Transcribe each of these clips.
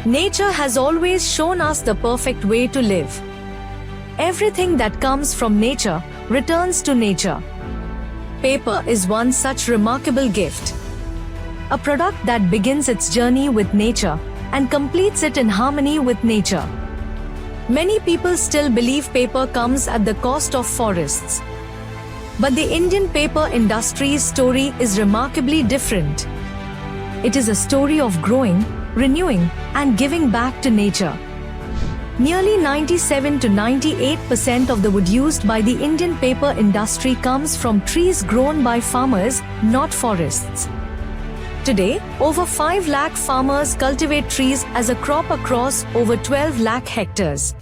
Nature has always shown us the perfect way to live. Everything that comes from nature returns to nature. Paper is one such remarkable gift. A product that begins its journey with nature and completes it in harmony with nature. Many people still believe paper comes at the cost of forests. But the Indian paper industry's story is remarkably different. It is a story of growing, renewing, and giving back to nature. Nearly 97 to 98% of the wood used by the Indian paper industry comes from trees grown by farmers, not forests. Today, over 5 lakh farmers cultivate trees as a crop across over 12 lakh hectares.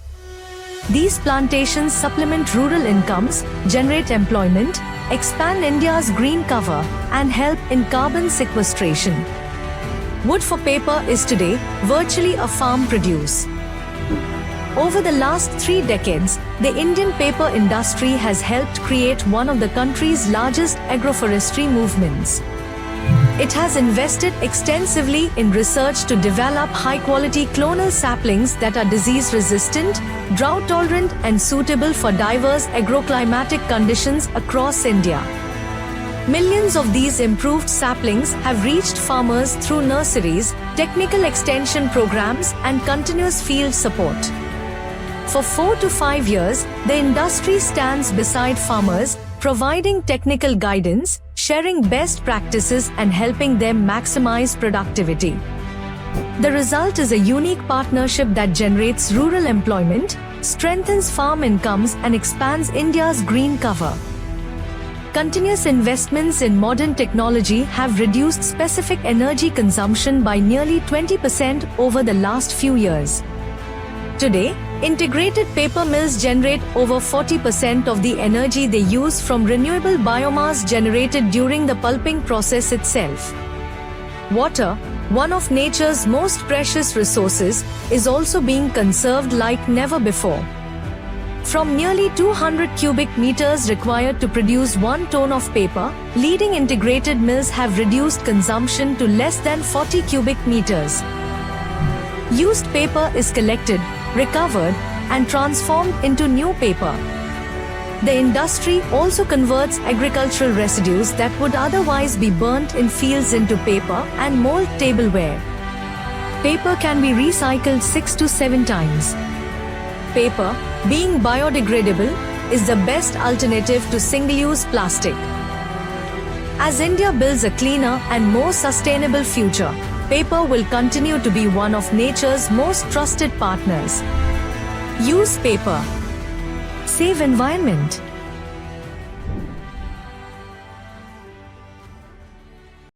These plantations supplement rural incomes, generate employment, expand India's green cover, and help in carbon sequestration. Wood for paper is today virtually a farm produce. Over the last 3 decades, the Indian paper industry has helped create one of the country's largest agroforestry movements. It has invested extensively in research to develop high-quality clonal saplings that are disease-resistant, drought-tolerant, and suitable for diverse agroclimatic conditions across India. Millions of these improved saplings have reached farmers through nurseries, technical extension programs, and continuous field support. For 4 to 5 years, the industry stands beside farmers, providing technical guidance, sharing best practices, and helping them maximize productivity. The result is a unique partnership that generates rural employment, strengthens farm incomes, and expands India's green cover. Continuous investments in modern technology have reduced specific energy consumption by nearly 20% over the last few years. Today, integrated paper mills generate over 40% of the energy they use from renewable biomass generated during the pulping process itself. Water, one of nature's most precious resources, is also being conserved like never before. From nearly 200 cubic meters required to produce 1 ton of paper, leading integrated mills have reduced consumption to less than 40 cubic meters. Used paper is collected, recovered, and transformed into new paper. The industry also converts agricultural residues that would otherwise be burnt in fields into paper and mold tableware. Paper can be recycled 6 to 7 times. Paper, being biodegradable, is the best alternative to single-use plastic. As India builds a cleaner and more sustainable future, paper will continue to be one of nature's most trusted partners. Use paper. Save environment.